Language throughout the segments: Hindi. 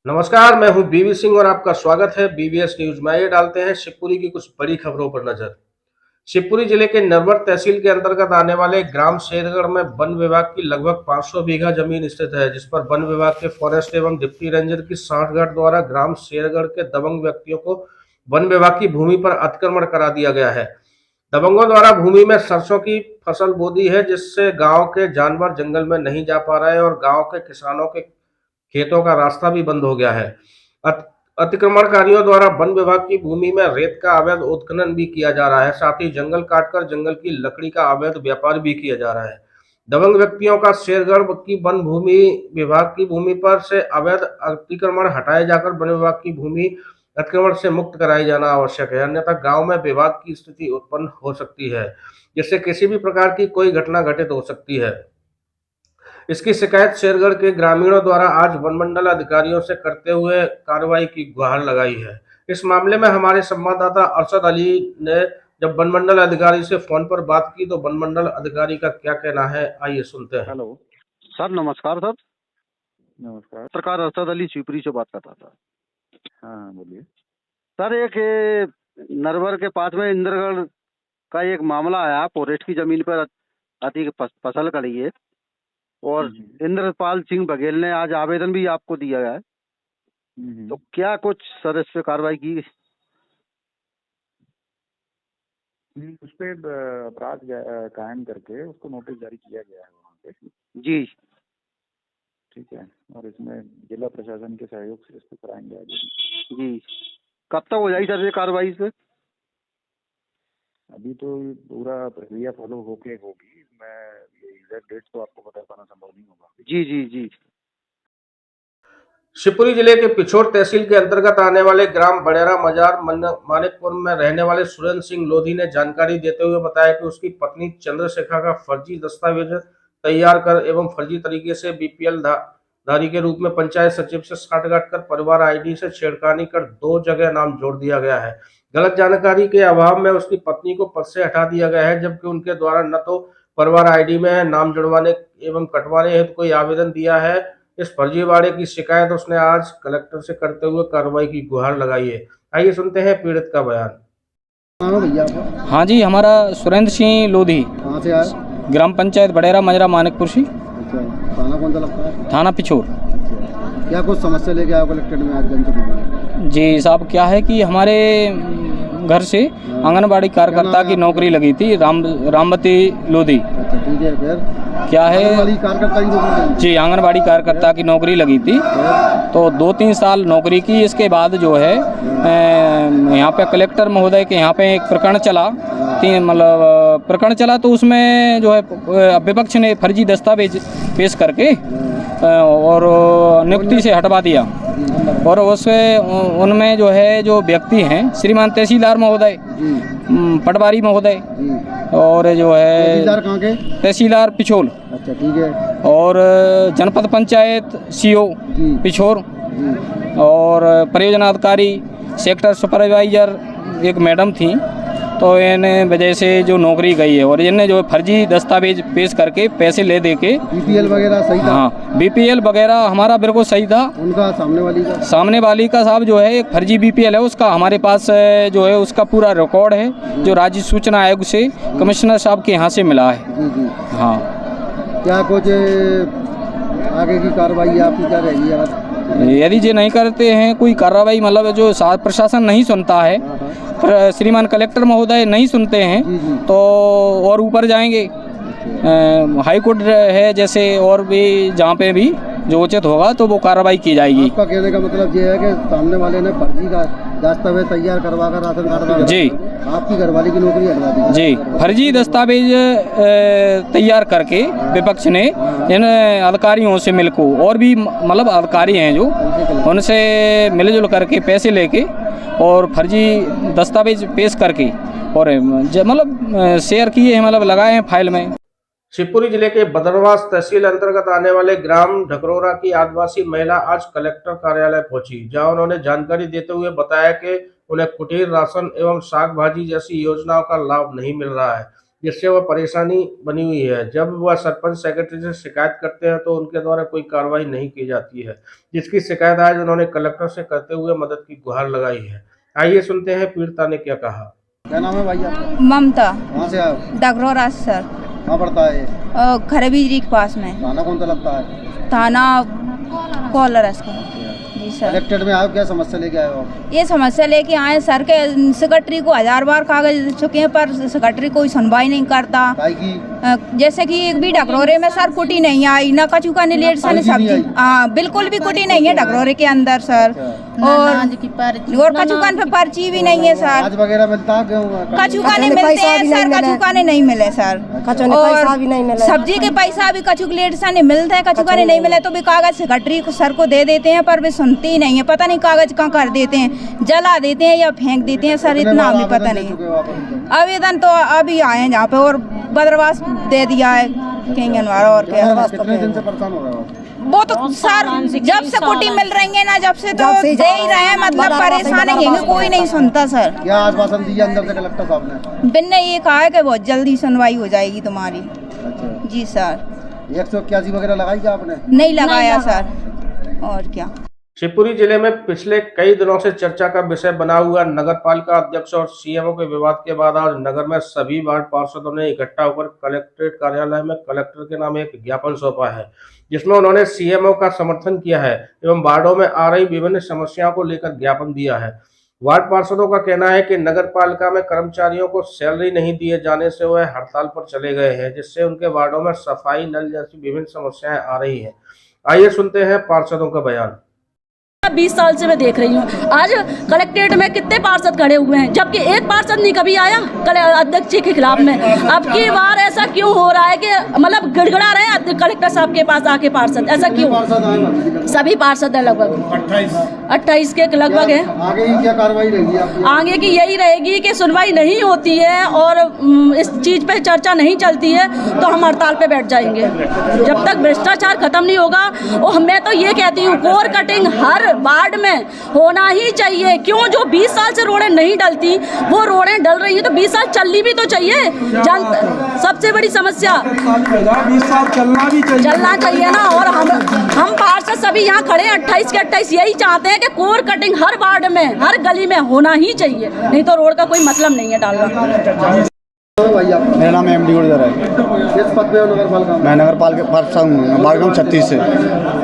नमस्कार, मैं हूं बीवी सिंह और आपका स्वागत है बीवीएस न्यूज में। आइए डालते हैं शिवपुरी की कुछ बड़ी खबरों पर नजर। शिवपुरी जिले के नरवर तहसील के अंतर्गत आने वाले ग्राम शेरगढ़ में वन विभाग की लगभग 500 बीघा जमीन स्थित है, जिस पर वन विभाग के फॉरेस्ट एवं डिप्टी रेंजर की सांठगांठ द्वारा ग्राम शेरगढ़ के दबंग व्यक्तियों को वन विभाग की भूमि पर अतिक्रमण करा दिया गया है। दबंगों द्वारा भूमि में सरसों की फसल बो दी है, जिससे गांव के जानवर जंगल में नहीं जा पा रहे हैं और गांव के किसानों के खेतों का रास्ता भी बंद हो गया है। अतिक्रमणकारियों द्वारा वन विभाग की भूमि में रेत का अवैध उत्खनन भी किया जा रहा है, साथ ही जंगल काटकर जंगल की लकड़ी का अवैध व्यापार भी किया जा रहा है। दबंग व्यक्तियों का शेरगढ़ की वन भूमि विभाग की भूमि पर से अवैध अतिक्रमण हटाए जाकर वन विभाग की भूमि अतिक्रमण से मुक्त कराई जाना आवश्यक है, अन्यथा गांव में विवाद की स्थिति उत्पन्न हो सकती है, जिससे किसी भी प्रकार की कोई घटना घटित हो सकती है। इसकी शिकायत शेरगढ़ के ग्रामीणों द्वारा आज वनमंडल अधिकारियों से करते हुए कार्रवाई की गुहार लगाई है। इस मामले में हमारे संवाददाता अरशद अली ने जब वनमंडल अधिकारी से फोन पर बात की तो वनमंडल अधिकारी का क्या कहना है, आइए सुनते हैं। हेलो सर, नमस्कार सर। नमस्कार। पत्रकार अरशद अली शिवपुरी से बात कर रहा था। हाँ, बोलिए। सर, एक नरवर के पास में इंद्रगढ़ का एक मामला आया। फॉरेस्ट की जमीन पर अति फसल करी है और इंद्रपाल सिंह बघेल ने आज आवेदन भी आपको दिया है, तो क्या कुछ सर इस पे कार्रवाई की? उस पे अपराध कायम करके उसको नोटिस जारी किया गया है वहाँ पे। जी ठीक है, और इसमें जिला प्रशासन के सहयोग से इसको कराएंगे आगे। जी, कब तक हो जाएगी सर ये कार्रवाई इस पे? अभी तो पूरा प्रक्रिया फॉलो होके होगी। मैं ये एग्जैक्ट डेट तो आपको बता पाना संभव नहीं होगा। जी जी जी। शिवपुरी जिले के पिछोर तहसील के अंतर्गत आने वाले ग्राम बड़ेरा मजार मानिकपुर में रहने वाले सुरेंद्र सिंह लोधी ने जानकारी देते हुए बताया कि उसकी पत्नी चंद्रशेखा का फर्जी दस्तावेज तैयार कर एवं फर्जी तरीके से बीपीएल धारी के रूप में पंचायत सचिव से साठगांठ कर परिवार आईडी से छेड़खानी कर 2 जगह नाम जोड़ दिया गया है। गलत जानकारी के अभाव में उसकी पत्नी को पद से हटा दिया गया है, जबकि उनके द्वारा न तो परिवार आईडी में नाम जुड़वाने एवं कटवाने हेतु कोई आवेदन दिया है। इस फर्जीवाड़े की शिकायत उसने आज कलेक्टर से करते हुए कार्रवाई की गुहार लगाई है। आइए सुनते हैं पीड़ित का बयान। भैया आपका? हाँ जी, हमारा सुरेंद्र सिंह लोधी, कहाँ से आए? ग्राम पंचायत बड़ेरा मजरा मानिकपुर से। अच्छा, थाना कौन सा लगता है? थाना पिछोर। क्या कुछ समस्या लेके आए कलेक्टेड में आज जनसभा में? जी साहब, क्या है कि हमारे घर से आंगनबाड़ी कार्यकर्ता की नौकरी लगी थी, रामवती लोधी। अच्छा ठीक है, फिर क्या है? आंगनबाड़ी कार्यकर्ता की नौकरी लगी? जी, आंगनबाड़ी कार्यकर्ता की नौकरी लगी थी, तो 2-3 साल नौकरी की। इसके बाद जो है यहाँ पे कलेक्टर महोदय के यहाँ पे एक प्रकरण चला, प्रकरण चला, तो उसमें जो है विपक्ष ने फर्जी दस्तावेज पेश करके और नियुक्ति से हटवा दिया। और उनमें जो है जो व्यक्ति हैं श्रीमान तहसीलदार महोदय, पटवारी महोदय, और जो है तहसीलदार कहाँ के? तहसीलदार पिछोर। अच्छा ठीक है। और जनपद पंचायत सीओ पिछोर, और परियोजनाधिकारी सेक्टर सुपरवाइजर एक मैडम थी, तो इन वजह से जो नौकरी गई है। और इन्हें जो फर्जी दस्तावेज पेश करके पैसे ले दे के बीपीएल वगैरह सही था? हाँ, बीपीएल वगैरह हमारा बिल्कुल सही था। उनका सामने वाली का साहब जो है एक फर्जी बीपीएल है, उसका हमारे पास जो है उसका पूरा रिकॉर्ड है, जो राज्य सूचना आयोग से कमिश्नर साहब के यहाँ से मिला है। जी जी। हाँ, क्या कुछ आगे की कार्रवाई आपकी क्या रहेगी? यदि ये नहीं करते हैं कोई कार्रवाई, मतलब जो प्रशासन नहीं सुनता है, श्रीमान कलेक्टर महोदय नहीं सुनते हैं, तो और ऊपर जाएंगे। हाई कोर्ट है जैसे, और भी जहाँ पे भी जो उचित होगा तो वो कार्रवाई की जाएगी। आपका कहने का मतलब ये है कि सामने वाले ने फर्जी का दस्तावेज तैयार करवा कर राशन कार्ड जी आपकी घरवाली की नौकरी हटवा दी? जी, फर्जी दस्तावेज तैयार करके विपक्ष ने इन अधिकारियों से मिलको, और भी मतलब अधिकारी हैं जो, उनसे मिलजुल करके पैसे लेके और फर्जी दस्तावेज पेश करके और मतलब शेयर किए हैं, मतलब लगाए हैं फाइल में। शिवपुरी जिले के बदरवास तहसील अंतर्गत आने वाले ग्राम ढकरोरा की आदिवासी महिला आज कलेक्टर कार्यालय पहुंची, जहां उन्होंने जानकारी देते हुए बताया कि उन्हें कुटीर राशन एवं साग भाजी जैसी योजनाओं का लाभ नहीं मिल रहा है। जिससे वह परेशानी बनी हुई है। जब वह सरपंच सेक्रेटरी से शिकायत करते हैं तो उनके द्वारा कोई कार्रवाई नहीं की जाती है, जिसकी शिकायत आज उन्होंने कलेक्टर से करते हुए मदद की गुहार लगाई है। आइए सुनते हैं पीड़िता ने क्या कहा। क्या नाम है भाई आपका? ममता। कहाँ से आए हो? डगरोरा सर। कहाँ पड़ता है ये? खरबीजरी के पास में। थाना कौन सा लगता है? थाना कॉलर इसका। जी सर। कलेक्टेड में आए हो, क्या समस्या लेके आए हो आप? ये समस्या लेके आए सर के सेक्रेटरी को 1000 बार कागज दे चुके हैं पर सेक्रेटरी कोई सुनवाई नहीं करता। काय की? जैसे कि एक भी डगरोरे में सर कुटी नहीं आई, ना कचू का लेट सन सब्जी। हाँ बिल्कुल भी कुटी नहीं है डगरोरे के अंदर सर। और कचूकान पे पर्ची भी नहीं है सर। आज वगैरह मिलता है? कचूकाने मिलते हैं सर, कचूकाने नहीं मिले सर। और सब्जी के पैसा भी कचूक लेट से मिलते हैं, कचूकाने नहीं मिले तो भी कागज सेक्रेटरी को सर को दे देते हैं पर वे सुनते ही नहीं है। पता नहीं कागज कहाँ कर देते हैं, जला देते हैं या फेंक देते हैं सर, इतना हमें पता नहीं। आवेदन तो अभी आए हैं जहाँ पे और बदरवास दे दिया है कहीं और क्या। कितने दिन से परेशान हो रहे हो? वो तो सर जब से कुटी मिल रही है ना, जब से तो दे ही रहे हैं, मतलब परेशान है, कोई नहीं सुनता सर। क्या आश्वासन दिया अंदर से कलेक्टर साहब ने? बिन ने ये कहा है कि बहुत जल्दी सुनवाई हो जाएगी तुम्हारी। अच्छा। जी सर। 181 वगैरह लगाई क्या आपने? नहीं लगाया सर। और क्या। शिवपुरी जिले में पिछले कई दिनों से चर्चा का विषय बना हुआ नगरपालिका अध्यक्ष और सीएमओ के विवाद के बाद आज नगर में सभी वार्ड पार्षदों ने इकट्ठा होकर कलेक्ट्रेट कार्यालय में कलेक्टर के नाम एक ज्ञापन सौंपा है, जिसमें उन्होंने सीएमओ का समर्थन किया है एवं वार्डों में आ रही विभिन्न समस्याओं को लेकर ज्ञापन दिया है। वार्ड पार्षदों का कहना है कि नगरपालिका में कर्मचारियों को सैलरी नहीं दिए जाने से वह हड़ताल पर चले गए हैं, जिससे उनके वार्डों में सफाई, नल जैसी विभिन्न समस्याएं आ रही हैं। आइए सुनते हैं पार्षदों का बयान। 20 साल से मैं देख रही हूँ, आज कलेक्ट्रेट में कितने पार्षद खड़े हुए हैं जबकि एक पार्षद नहीं कभी आया अध्यक्ष जी के खिलाफ में। अब की बार ऐसा क्यों हो रहा है कि मतलब गिड़गिड़ा रहे हैं कलेक्टर साहब के पास आके पार्षद, ऐसा क्यों? सभी पार्षद है, लगभग 28 के लगभग है। आगे की क्या कार्रवाई रहेगी आपकी? आगे की यही रहेगी कि सुनवाई नहीं होती है और इस चीज पे चर्चा नहीं चलती है तो हम हड़ताल पे बैठ जाएंगे जब तक भ्रष्टाचार खत्म नहीं होगा। और मैं तो ये कहती हूँ कोर कटिंग हर वार्ड में होना ही चाहिए। क्यों जो 20 साल से रोडें नहीं डलती वो रोडें डल रही है तो 20 साल चलनी भी तो चाहिए। सबसे बड़ी समस्या 20 साल चलना चाहिए ना। और हम पार्षद सभी यहाँ खड़े 28 के 28 यही चाहते हैं कि कोर कटिंग हर वार्ड में, हर गली में होना ही चाहिए, नहीं तो रोड का कोई मतलब नहीं है डालना। मेरा नाम एमडी गुर्जर है। किस पद पे हो नगरपालिका में? मैं नगरपालिका पार्षद हूँ, वार्ड क्रमांक 36 से।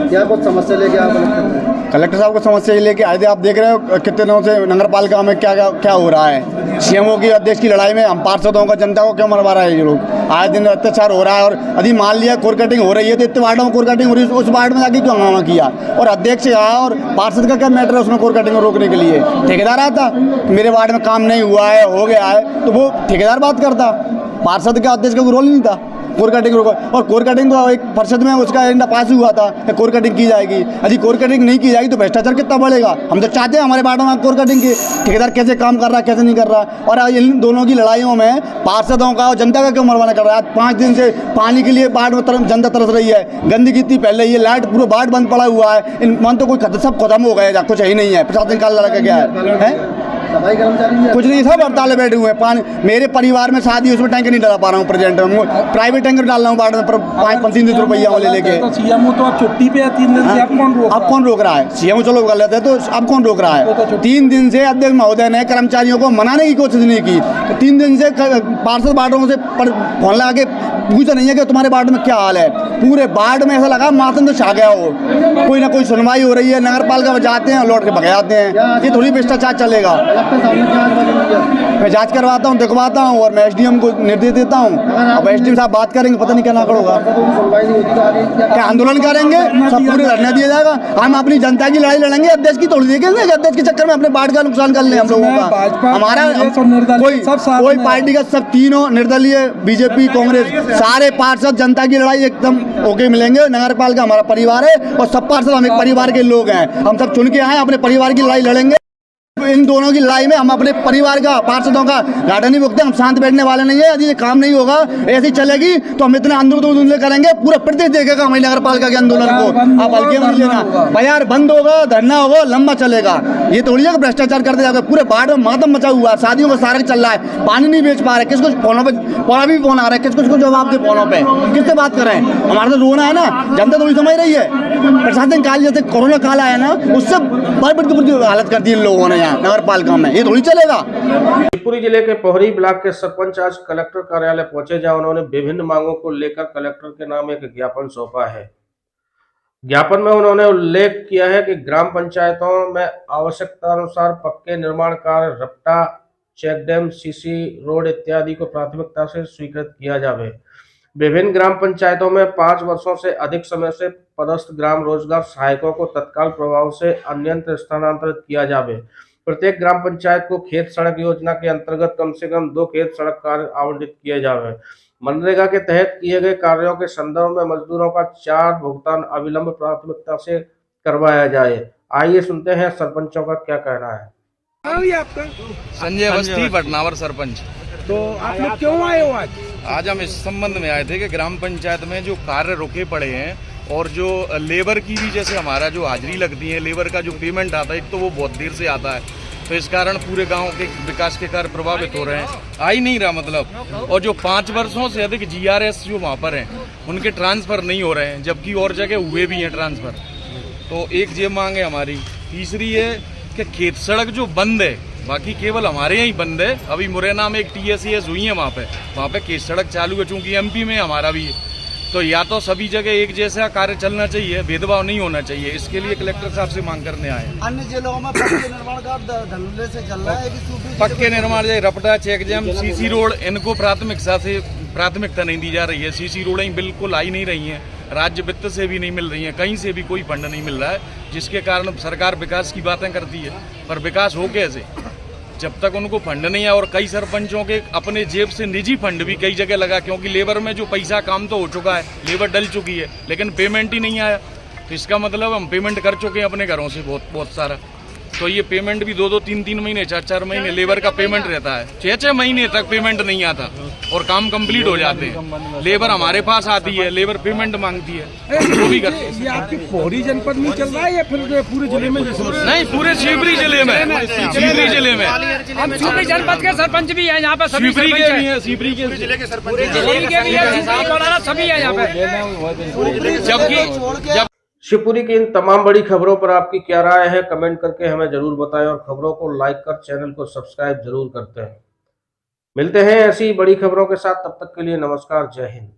क्या कुछ समस्या लेके आप कलेक्टर साहब को समस्या ये लेके आए थे। आप देख रहे हो कितने दिनों से नगरपालिका में क्या हो रहा है। सीएमओ की अध्यक्ष की लड़ाई में हम पार्षदों का जनता को क्यों मरवा रहा है ये लोग। आए दिन अत्याचार हो रहा है और यदि मान लिया कोर कटिंग हो रही है तो इतने वार्डों में कोर कटिंग हो रही है, उस वार्ड में जाके क्यों हंगामा किया। और अध्यक्ष आया और पार्षद का क्या मैटर है उसमें कोर कटिंग रोकने के लिए? ठेकेदार आता मेरे वार्ड में काम नहीं हुआ है, हो गया है, तो वो ठेकेदार बात करता, पार्षद का अध्यक्ष का कोई रोल नहीं था कोर कटिंग रोका। और कोर कटिंग तो एक परिषद में उसका एजेंडा पास हुआ था कि कोर कटिंग की जाएगी। यदि कोर कटिंग नहीं की जाएगी तो भ्रष्टाचार कितना बढ़ेगा। हम तो चाहते हैं हमारे वार्डों में कोर कटिंग की, ठेकेदार कैसे काम कर रहा है कैसे नहीं कर रहा। और इन दोनों की लड़ाइयों में पार्षदों का और जनता का क्यों मरवाना कर रहा है। 5 दिन से पानी के लिए वार्ड में जनता तरस रही है, गंदगी इतनी फैल रही है, लाइट पूरा वार्ड बंद पड़ा हुआ है। इन मन तो कोई सब खत्म हो गया, कुछ ही नहीं है। प्रशासन काल लगा गया है। सफाई कर्मचारी कुछ नहीं, सब हड़ताल में बैठे हुए हैं। पानी मेरे परिवार में शादी उसमें टैंकर नहीं डाला पा रहा हूँ प्रेजेंट में, प्राइवेट टैंकर डाल रहा हूँ वार्ड में 5-3 रुपया ले लेके। सीएमओ तो अब छुट्टी पे है 3 दिन से, अब कौन रोक रहा है? सीएमओ चलो कर लेते हैं तो अब कौन रोक रहा है? 3 दिन से अध्यक्ष महोदय ने कर्मचारियों को मनाने की कोशिश नहीं की। 3 दिन से पार्षद वार्डों से फोन लगा के पूछा नहीं है कि तुम्हारे वार्ड में क्या हाल है। पूरे वार्ड में ऐसा लगा मातम तो छा गया हो, कोई ना कोई सुनवाई हो रही है। नगरपालिका में जाते हैं लौट के भग जाते हैं। ये थोड़ी भ्रष्टाचार चलेगा। मैं जांच करवाता हूँ, दिखवाता हूँ और मैं एसडीएम को निर्देश देता हूँ। अब एसडीएम साहब बात करेंगे, पता नहीं क्या ना होगा। क्या आंदोलन करेंगे, सब पूरे धरना दिया जाएगा। हम अपनी जनता की लड़ाई लड़ेंगे, अध्यक्ष की थोड़ी देखेंगे। अध्यक्ष के चक्कर में अपने वार्ड का नुकसान कर लें हम लोगों का। हमारा कोई पार्टी का सब तीनों निर्दलीय, बीजेपी, कांग्रेस, सारे पार्षद जनता की लड़ाई एकदम ओके मिलेंगे। नगरपालिका हमारा परिवार है और सब पार्षद हम एक परिवार के लोग हैं। हम सब चुन के आए, अपने परिवार की लड़ाई लड़ेंगे। इन दोनों की लड़ाई में हम अपने परिवार का, पार्षदों का घाटा नहीं भुगते। हम शांत बैठने वाले नहीं है। यदि ये काम नहीं होगा, ऐसी चलेगी तो हम इतना आंदोलन करेंगे, पूरा प्रदेश देखेगा हमारी नगर पालिका के आंदोलन को। आप हल्के में लेना, बाजार बंद होगा, धरना होगा, लंबा चलेगा। ये थोड़ी है कि भ्रष्टाचार करते जाएगा। पूरे बाढ़ में मातम मचा हुआ है, शादियों का सारा चल रहा है, पानी नहीं बेच पा रहे, किसको फोनों पे फोन भी फोन आ रहा है, किसको जवाब दे फोनों पे, किससे बात करें? हमारा तो रोना है ना, जनता तो वही समझ रही है। प्रशासन काल जैसे कोरोना काल आया ना, उससे बड़ी हालत कर दी इन लोगों ने यहाँ नगर पालिका में। ये थोड़ी चलेगा। शिवपुरी जिले के पोहरी ब्लॉक के सरपंच आज कलेक्टर कार्यालय पहुंचे, जहां उन्होंने विभिन्न मांगों को लेकर कलेक्टर के नाम एक ज्ञापन सौंपा है। ज्ञापन में उन्होंने उल्लेख किया है कि ग्राम पंचायतों में आवश्यकता अनुसार पक्के निर्माण कार्य, रपटा, चेक डैम, सीसी रोड इत्यादि को प्राथमिकता से स्वीकृत किया जावे। विभिन्न ग्राम पंचायतोों में 5 वर्षों से अधिक समय से पदस्थ ग्राम रोजगार सहायकों को तत्काल प्रभाव से अन्यत्र स्थानांतरित किया जावे। प्रत्येक ग्राम पंचायत को खेत सड़क योजना के अंतर्गत कम से कम 2 खेत सड़क कार्य आवंटित किए जावे। मनरेगा के तहत किए गए कार्यों के संदर्भ में मजदूरों का 4 भुगतान अविलंब प्राथमिकता से करवाया जाए। आइए सुनते हैं सरपंचों का क्या कहना है। आपका संजय अवस्थी, बटनावर सरपंच। तो आप लोग क्यों आए हो आज? आज हम इस संबंध में आए थे कि ग्राम पंचायत में जो कार्य रुके पड़े हैं और जो लेबर की भी, जैसे हमारा जो हाजिरी लगती है, लेबर का जो पेमेंट आता है, एक तो वो बहुत देर से आता है, तो इस कारण पूरे गांव के विकास के कार्य प्रभावित हो रहे हैं, आ ही नहीं रहा मतलब। और जो 5 वर्षों से अधिक GRS जो वहाँ पर हैं, उनके ट्रांसफर नहीं हो रहे हैं, जबकि और जगह हुए भी हैं ट्रांसफर। तो एक ये मांग है हमारी। तीसरी है कि खेत सड़क जो बंद है, बाकी केवल हमारे यहाँ ही बंद है। अभी मुरैना में एक TSES हुई है, वहाँ पे खेत सड़क चालू है, चूंकि MP में हमारा भी है। तो या तो सभी जगह एक जैसा कार्य चलना चाहिए, भेदभाव नहीं होना चाहिए। इसके लिए कलेक्टर साहब से मांग करने आए। अन्य जिलों में पक्के निर्माण का धड़ल्ले से चल रहा है कि पक्के निर्माण जैसे रपटा, चेक डैम, CC रोड, इनको प्राथमिकता नहीं दी जा रही है। CC रोडें बिल्कुल आ ही नहीं रही हैं, राज्य वित्त से भी नहीं मिल रही हैं, कहीं से भी कोई फंड नहीं मिल रहा है, जिसके कारण सरकार विकास की बातें करती है, पर विकास हो कैसे जब तक उनको फंड नहीं है। और कई सरपंचों के अपने जेब से निजी फंड भी कई जगह लगा, क्योंकि लेबर में जो पैसा काम तो हो चुका है, लेबर डल चुकी है, लेकिन पेमेंट ही नहीं आया। तो इसका मतलब हम पेमेंट कर चुके हैं अपने घरों से बहुत सारा। तो ये पेमेंट भी 2-2, 3-3 महीने, 4-4 महीने लेबर का पेमेंट रहता है। 6-6 महीने तक पेमेंट नहीं आता और काम कंप्लीट हो जाते हैं। लेबर हमारे पास आती है, लेबर पेमेंट मांगती है, वो भी करते हैं। ये आपकी पोहरी जनपद में चल रहा है या फिर पूरे जिले में? नहीं, पूरे शिवपुरी जिले में। शिवपुरी जिले में हम शिवपुरी जनपद के सरपंच भी हैं यहाँ पे, सभी शिवपुरी के भी हैं, शिवपुरी के जिले के सरपंच सभी है यहाँ पे। जबकि शिवपुरी की इन तमाम बड़ी खबरों पर आपकी क्या राय है, कमेंट करके हमें जरूर बताएं और खबरों को लाइक कर चैनल को सब्सक्राइब जरूर करते हैं। मिलते हैं ऐसी बड़ी खबरों के साथ, तब तक के लिए नमस्कार, जय हिंद।